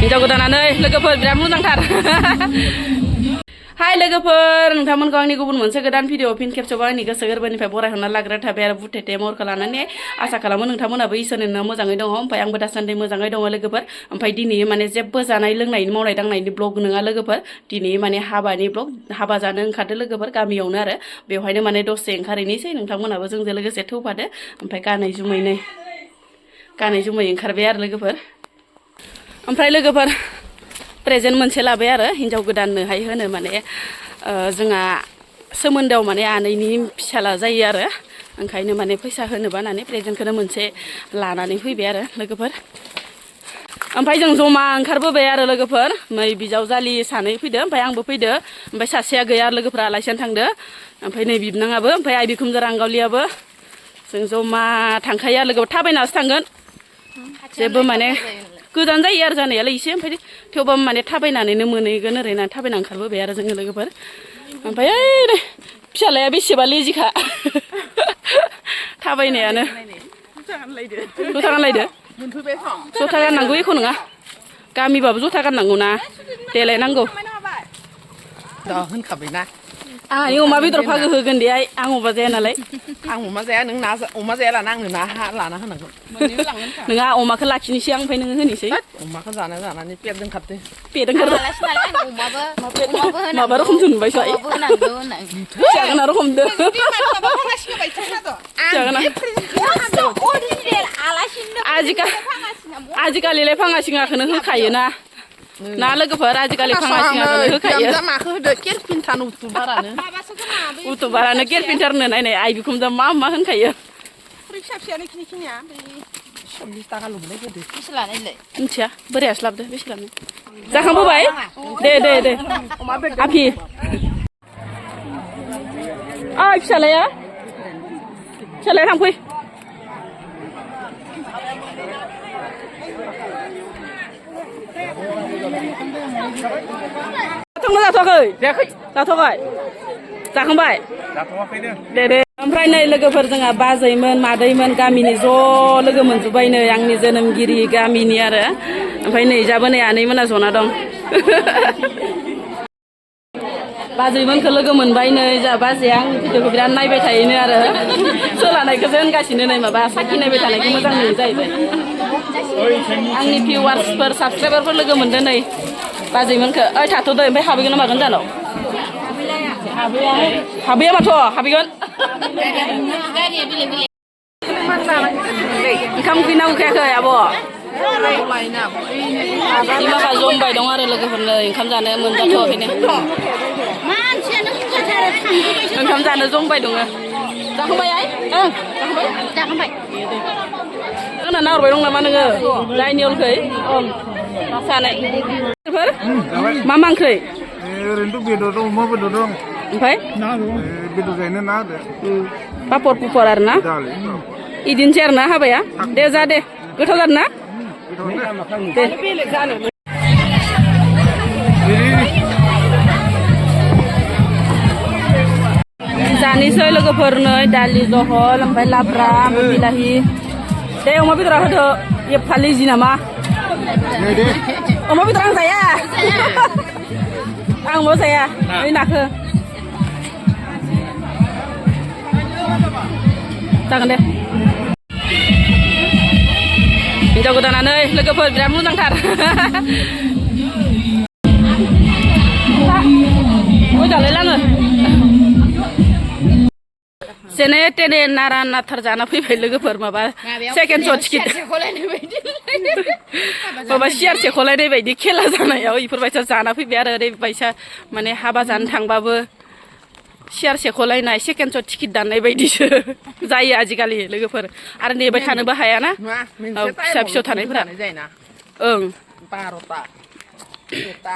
हिन्जाव गोदानानै लोगोफोर बिराद मोजांथार हाय लोगोफोर नोंथांमोनखौ आंनि गुबुन मोनसे गोदान भिडिअ फिन खेबसेबाव आंनि गोसो गोरबोनिफ्राय बरायहरना लाग्रा थाबाय आरो बुथेथे महरखौ लानानै आसा खालामो नोंथांमोनाबो इसोरनि उनाव मोजाङै दङ ओमफ्राय आंबो दासान्दि मोजाङै दङ लोगोफोर ओमफ्राय दिनै माने जेबो जानाय लोंनायनि मावनाय दांनायनि ब्लग नङा लोगोफोर दिनै माने हाबानि ब्लग हाबा जानो ओंखारदो लोगोफोर गामियावनो आरो बेवहायनो माने दसे ओंखारहैनोसै नोंथांमोनाबो जोंजों लोगोसे थौफादो ओमफ्राय गानै जुमै ओंखारबाय आरो लोगोफोर ओमफ्राय लोगोफोर प्रेजेन्ट मोनसे लाबाय आरो हिन्जाव गोदाननोहाय होनो माने जोंहा सोमोन्दोआव माने आनैनि फिसाला जायो आरो ओंखायनो माने फैसा होनो बानानै प्रेजेन्टखौनो मोनसे लानानै फैबाय आरो लोगोफोर ओमफ्राय जों जमा ओंखारबोबाय आरो लोगोफोर नै बिजावजालि सानै फैदो ओमफ्राय आंबो फैदो ओमफ्राय सासेया गैया लोगोफोरा आलासियानो थांदो ओमफ्राय नै बिबनाङाबो ओमफ्राय आइ बिखुमजो रांगावलियाबो जों जमा थांखायो आरो लोगोफोर थाबायनासो थांगोन जेबो माने गोजान जायो आरो जानायालाय एसे ओमफ्राय थेवबाबो माने थाबायनानैनो मोनहैगोन ओरैनो थाबायना ओंखारबोबाय आरो जोङो लोगोफोर ओमफ्य ओइ फिसालाया बेसेबा लेजिखा थाबायनायानो जुथा गानलायदो जुथा गाननांगौ एख' नङा गामिबाबो जुथा गाननांगौ ना देलायनांगौ होनखाबायना आंहानि अमा बेदर फागो होगोन दे आं अमा जाया नालाय आं अमा जाया नों ना अमा जाया लाना आंनो ना लाना होनांगोन नोंहा अमाखौ लाखिनोसै आं ओमफ्राय नोङो होनोसै अमाखौ जानानै पेट ओंखारदो पेट ओंखारदो माबा रखमसो नुबायसो जागोन आरो हमदो आजिखालिलाय फाङा सिङाखौनो होखायोना ना लोगोफोर आजिखालि फाङा सिङाखौनो होखायो माखौ होदो केरपिन्टानो उथुबारानो केरपिन्टारनो नायनाय आइ बिखुमजों मा होनखायो फिसा फिसायानो खिनिया 40 थाखा लुबैनाय गोदो बेसे लानायलाय मिथिया बोरायासो लाबोदो बेसे लानो जाखांबोबाय दे आफि ओइ फिसालाया थांफै जाथ'वाखै जाखांबाय दे ओमफ्राय नै लोगोफोर जोंहा बाजैमोन मादैमोन गामिनि ज' लोगो मोनजोब्बाय नै आंनि जोनोमगिरि गामिनि आरो ओमफ्राय नै जाबो नै आनैमोना जना दं बाजैमोनखौ लोगो मोनबाय नै जा बाजैया आंनि भिडिअखौ बिराद नायबाय थायोनो आरो सोलानायखौसो होनगासिनो नै माबा साखि नायबाय थानायखौ मोजां नुयो जाहैबाय आंनि भिउवार्सफोर साबसक्राइबारफोर लोगो मोनदों नै बाजैमोनखौ ओइ थाथ'दो ओमफ्राय हाबैगोन ना मागोन जानाव हाबैया माथ' हाबैगोन ओंखाम उखैना उखैयाखै आब' माबा जमबाय दं आरो लोगोफोरनो ओंखाम जानो मोनजाथ'वाखैनो ओंखाम जानो जमबाय दङ जाखांबाय आइ जाखांबाय आंना नाहरबाय दं नामा नोङो जायनि अलखै जानाय मा ओंख्रि ओरैनोथ' बेदर दं अमा बेदर दं ओमफ्राय बेदर जायनो ना होदो पापर पुपर आरो ना इदिनोसै आरो ना हाबाया दे जा दे गोथाव जादों ना दे जानोसै लोगोफोरनो दालि जहल ओमफ्राय लाब्रा ओमफ्राय बिलाहि दे अमा बेदरा होदो एफा लेजि नामा अमा बेदर आं जाया आं मा जाया ओइ नाखो जागोन दे हिन्जाव गोदानानै लोगोफोर बिराद मोजांथार मोजाङै लाङो जेने तेने नारा नाथार जाना फैबाय लोगोफोर माबा सेकेन्ड श' टिकेट माबा सियार सेख'लायनाय बायदि खेला जानायाव इफोरबायसा जाना फैबाय आरो ओरैबायसा माने हाबा जानो थांबाबो सियार सेख'लायनाय सेकेन्ड श' टिकेट दाननाय बायदिसो जायो आजिखालि लोगोफोर आरो नेबाय थानोबो हायाना फिसा फिसौ थानायफोरा ओं 12ता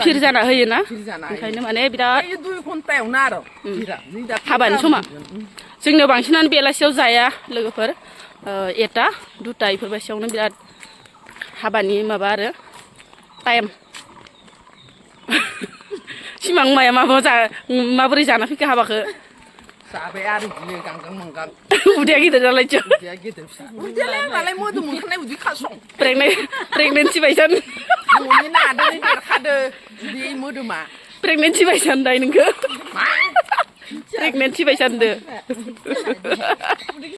फिर जाना होयोना ओंखायनो माने बिराद 2 घन्टायावनो आरो हाबानि समा जोंनियाव बांसिनानो बेलासियाव जाया लोगोफोर 1टा 2टा इफोरबायदियावनो बिराद हाबानि माबा आरो टाइम सिमां माया माबोरै जाना फैखो हाबाखौ जाबाय आरो बिदिनो गांगां मांगां उदैया गिदिर जालायजो उदैया गिदिर फिसा उदैयालाय मालाय मोदोम ओंखारनाय उदै खासं प्रेगनेन्सि बायसान न'नि नादोनो देरखादो बे मोदोमा प्रेगनेन्सि बायसा होनदाय नोंखो प्रेगनेन्सि बायसा होनदो